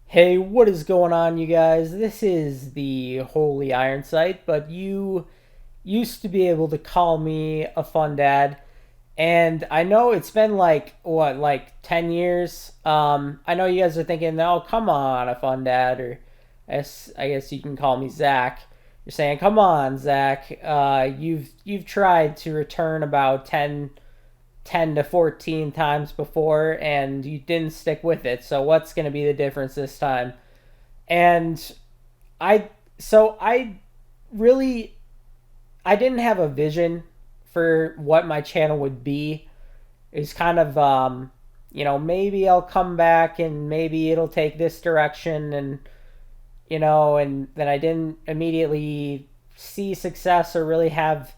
Hey, what is going on, you guys? This is the Holy Ironsight, but you used to be able to call me a fun dad, and I know it's been like 10 years. I know you guys are thinking, "Oh, come on, a fun dad," or I guess you can call me Zach. You're saying, "Come on, Zach. You've tried to return about 10 to 14 times before and you didn't stick with it. So what's going to be the difference this time?" And I I really I didn't have a vision for what my channel would be. It's kind of maybe I'll come back and maybe it'll take this direction, and then I didn't immediately see success or really have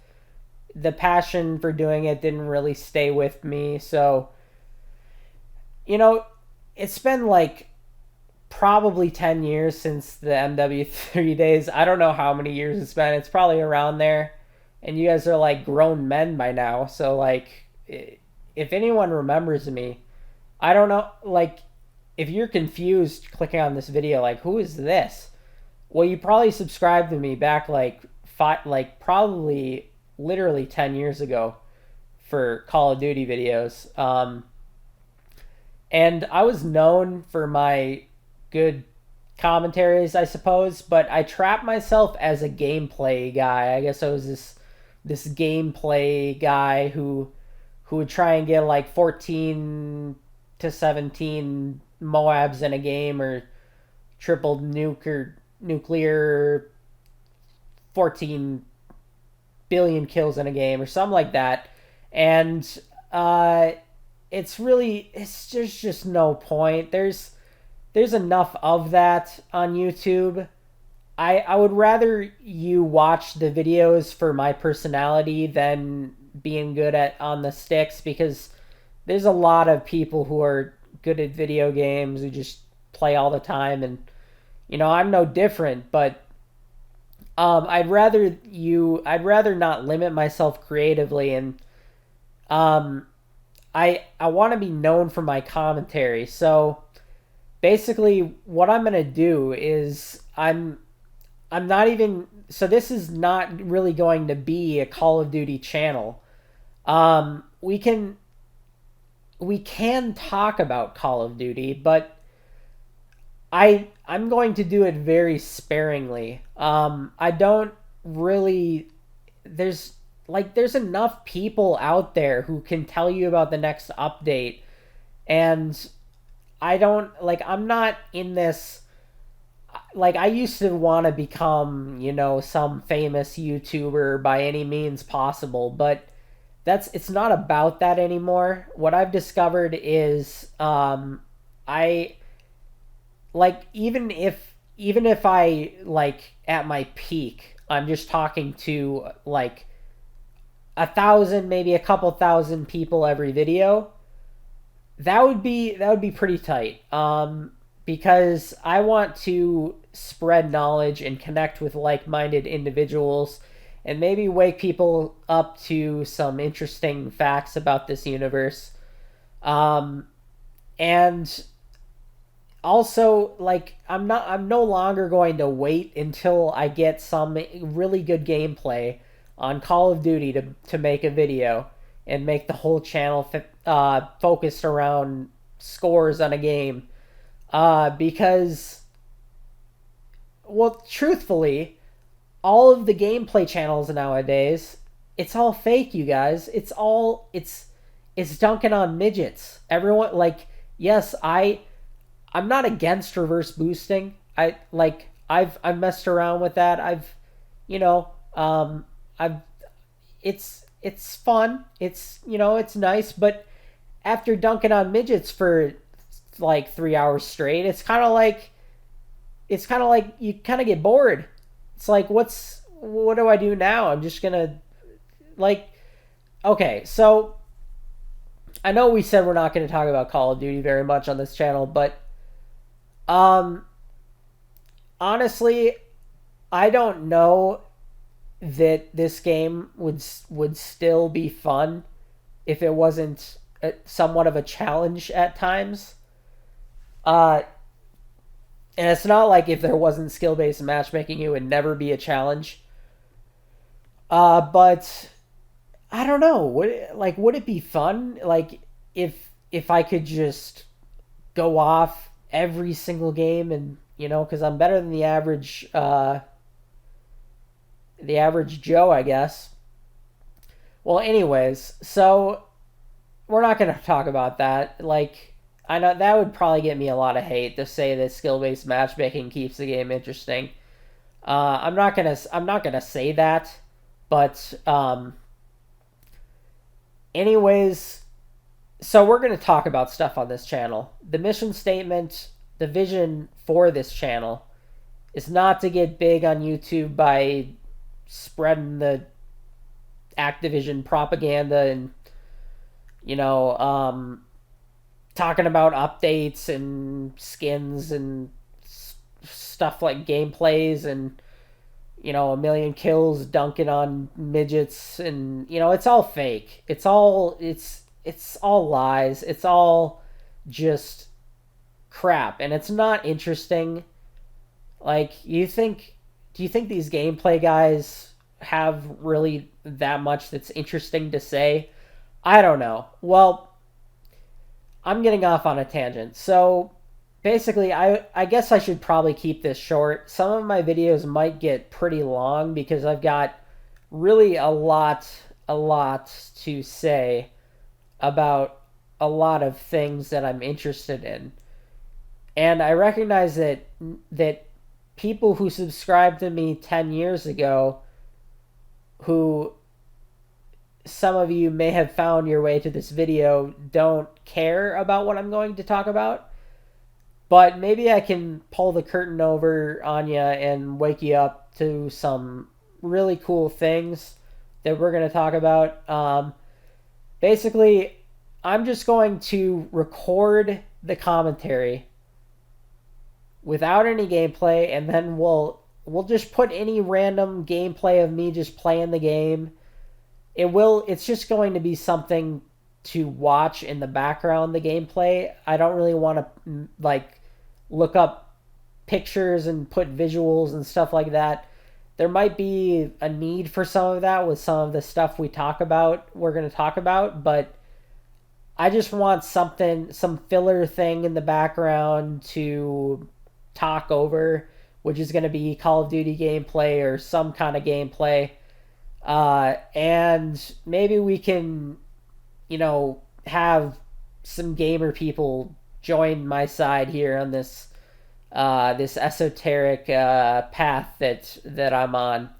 the passion for doing it didn't really stay with me. So, you know, it's been like probably 10 years since the MW3 days. I don't know how many years it's been. It's probably around there. And you guys are like grown men by now. So, like, if anyone remembers me, I don't know. Like, if you're confused clicking on this video, like, who is this? Well, you probably subscribed to me back probably literally 10 years ago for Call of Duty videos. And I was known for my good commentaries, I suppose, but I trapped myself as a gameplay guy. I guess I was this gameplay guy who would try and get like 14 to 17 Moabs in a game, or triple nuke or nuclear 14 billion kills in a game or something like that. And uh it's just no point. There's enough of that on YouTube. I would rather you watch the videos for my personality than being good at on the sticks, because there's a lot of people who are good at video games who just play all the time, and I'm no different. But I'd rather not limit myself creatively, and I want to be known for my commentary. So basically what I'm going to do is I'm not even, so this is not really going to be a Call of Duty channel. We can talk about Call of Duty, but I'm going to do it very sparingly. I don't really there's there's enough people out there who can tell you about the next update, and I'm not in this. Like, I used to want to become, some famous YouTuber by any means possible, but it's not about that anymore. What I've discovered is I even if I, like, at my peak, I'm just talking to like 1,000, maybe a couple thousand people every video, that would be pretty tight. Because I want to spread knowledge and connect with like-minded individuals, and maybe wake people up to some interesting facts about this universe. And also, like, I'm no longer going to wait until I get some really good gameplay on Call of Duty to make a video and make the whole channel focused around scores on a game. Because, well, truthfully, all of the gameplay channels nowadays, it's all fake, you guys. It's dunking on midgets. Everyone, like, yes, I'm not against reverse boosting. I've messed around with that. You know, I've it's fun. It's nice, but after dunking on midgets for like 3 hours straight, it's kind of like you kind of get bored. It's like, what do I do now? I'm just gonna, like, okay. So I know we said we're not going to talk about Call of Duty very much on this channel, but um, honestly, I don't know that this game would still be fun if it wasn't somewhat of a challenge at times. Uh, And it's not like if there wasn't skill-based matchmaking, it would never be a challenge. But I don't know. Would it be fun? Like if I could just go off every single game, and because I'm better than the average Joe, I guess. Well, anyways, so we're not going to talk about that. Like, I know that would probably get me a lot of hate to say that skill-based matchmaking keeps the game interesting. I'm not gonna say that, but anyways, so we're gonna talk about stuff on this channel. The mission statement, the vision for this channel, is not to get big on YouTube by spreading the Activision propaganda and you know talking about updates and skins and stuff like gameplays and a million kills dunking on midgets, and it's all fake. It's all lies. It's all just crap, and it's not interesting. Like, do you think these gameplay guys have really that much that's interesting to say? I don't know. Well, I'm getting off on a tangent. So basically, I guess I should probably keep this short. Some of my videos might get pretty long because I've got really a lot to say about a lot of things that I'm interested in. And I recognize that people who subscribed to me 10 years ago, who some of you may have found your way to this video, don't care about what I'm going to talk about. But maybe I can pull the curtain over on you and wake you up to some really cool things that we're going to talk about. Basically, I'm just going to record the commentary without any gameplay, and then we'll just put any random gameplay of me just playing the game. It's just going to be something to watch in the background, the gameplay. I don't really want to look up pictures and put visuals and stuff like that. There might be a need for some of that with some of the stuff we're going to talk about, but I just want some filler thing in the background to talk over, which is going to be Call of Duty gameplay or some kind of gameplay. And maybe we can, have some gamer people join my side here on this esoteric path that I'm on.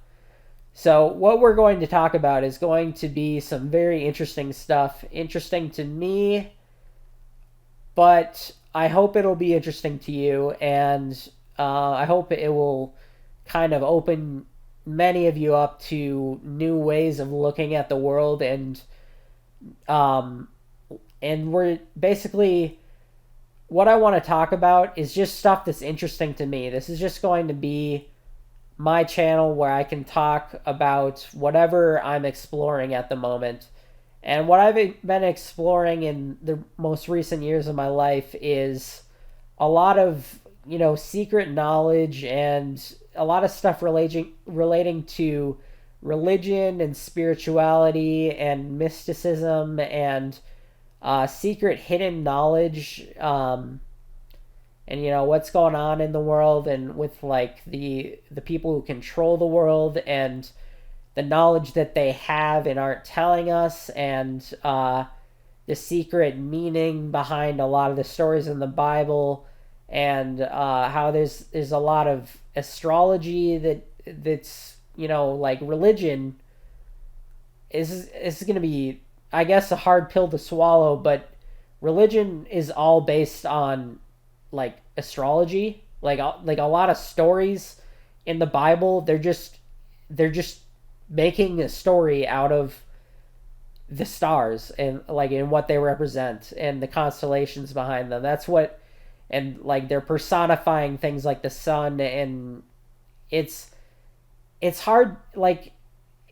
So what we're going to talk about is going to be some very interesting stuff, interesting to me, but I hope it'll be interesting to you, and I hope it will kind of open many of you up to new ways of looking at the world, um, and we're basically what I want to talk about is just stuff that's interesting to me. This is just going to be my channel where I can talk about whatever I'm exploring at the moment. And what I've been exploring in the most recent years of my life is a lot of, secret knowledge and a lot of stuff relating to religion and spirituality and mysticism and secret hidden knowledge, and what's going on in the world, and with like the people who control the world and the knowledge that they have and aren't telling us, and the secret meaning behind a lot of the stories in the Bible, and how there's a lot of astrology that's like religion is going to be, I guess, a hard pill to swallow, but religion is all based on like astrology. Like a lot of stories in the Bible, they're just making a story out of the stars and like in what they represent and the constellations behind them. That's what, and like they're personifying things like the sun, and it's hard. Like,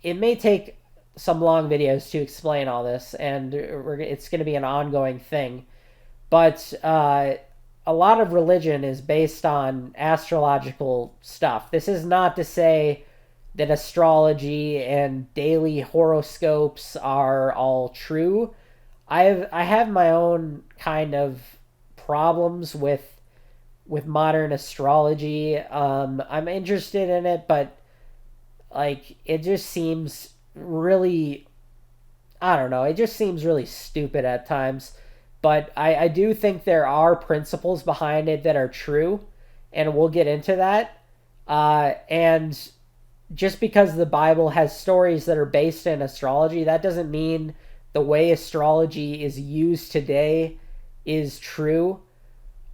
it may take some long videos to explain all this, and it's going to be an ongoing thing. But a lot of religion is based on astrological stuff. This is not to say that astrology and daily horoscopes are all true. I have my own kind of problems with modern astrology. I'm interested in it, but like it just seems really, I don't know, it just seems really stupid at times. But I do think there are principles behind it that are true, and we'll get into that. And just because the Bible has stories that are based in astrology, that doesn't mean the way astrology is used today is true.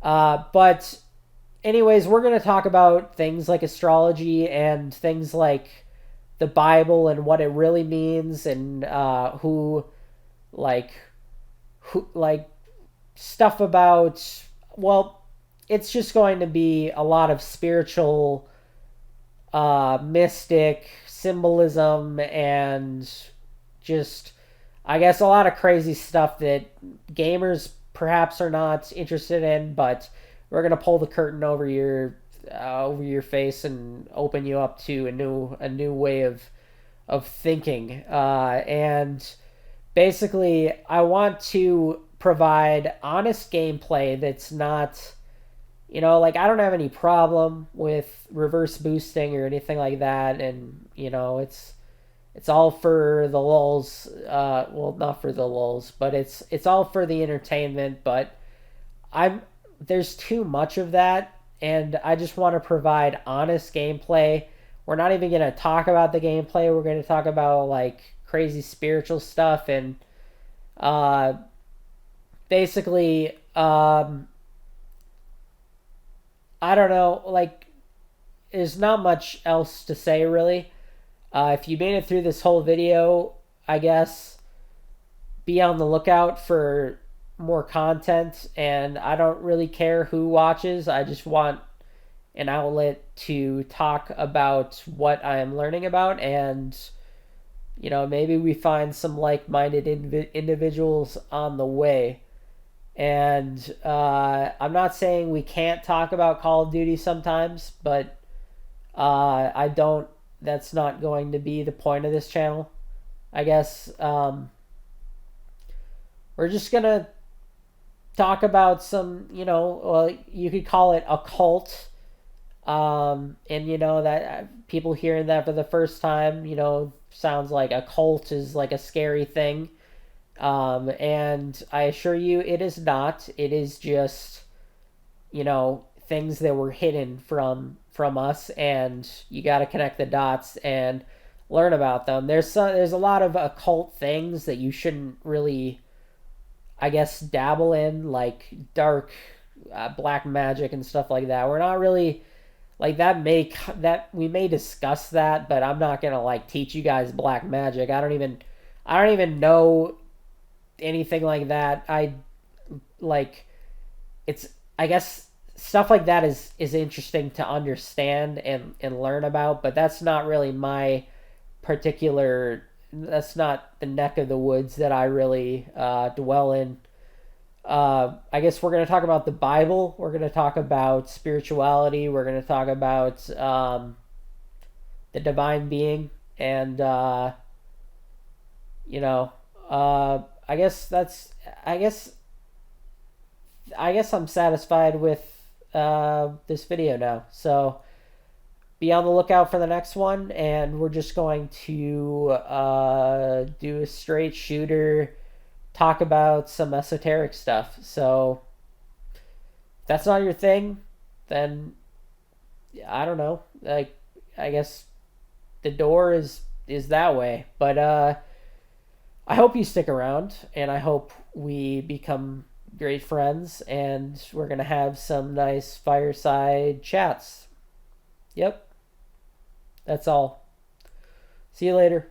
But, anyways, we're going to talk about things like astrology and things like the Bible and what it really means, and like, like stuff about, well, it's just going to be a lot of spiritual, mystic symbolism, and just, I guess, a lot of crazy stuff that gamers perhaps are not interested in. But we're gonna pull the curtain over your face and open you up to a new way of thinking. And basically, I want to provide honest gameplay that's not, like, I don't have any problem with reverse boosting or anything like that. And, it's all for the lulz. Well, not for the lulz, but it's all for the entertainment. But I'm there's too much of that, and I just want to provide honest gameplay. We're not even going to talk about the gameplay. We're going to talk about like crazy spiritual stuff, and uh, basically, I don't know. Like, there's not much else to say really. If you made it through this whole video, I guess be on the lookout for more content. And I don't really care who watches. I just want an outlet to talk about what I am learning about, and maybe we find some like-minded individuals on the way. And I'm not saying we can't talk about Call of Duty sometimes, but I don't. That's not going to be the point of this channel. I guess we're just gonna talk about some, well, you could call it occult. And that people hearing that for the first time, sounds like a cult is like a scary thing. And I assure you, it is not. It is just, things that were hidden from us, and you got to connect the dots and learn about them. There's a lot of occult things that you shouldn't really, I guess, dabble in, like dark, black magic and stuff like that. We're not really like that. We may discuss that, but I'm not gonna like teach you guys black magic. I don't even know anything like that. I like it's I guess stuff like that is interesting to understand and learn about, but that's not really my particular, that's not the neck of the woods that I really dwell in. I guess we're going to talk about the Bible. We're going to talk about spirituality. We're going to talk about the divine being, and you know, I guess that's. I guess I'm satisfied with this video now. So be on the lookout for the next one, and we're just going to do a straight shooter, talk about some esoteric stuff. So if that's not your thing, then I don't know. Like, I guess the door is that way. But I hope you stick around, and I hope we become great friends, and we're gonna have some nice fireside chats. Yep, that's all. See you later.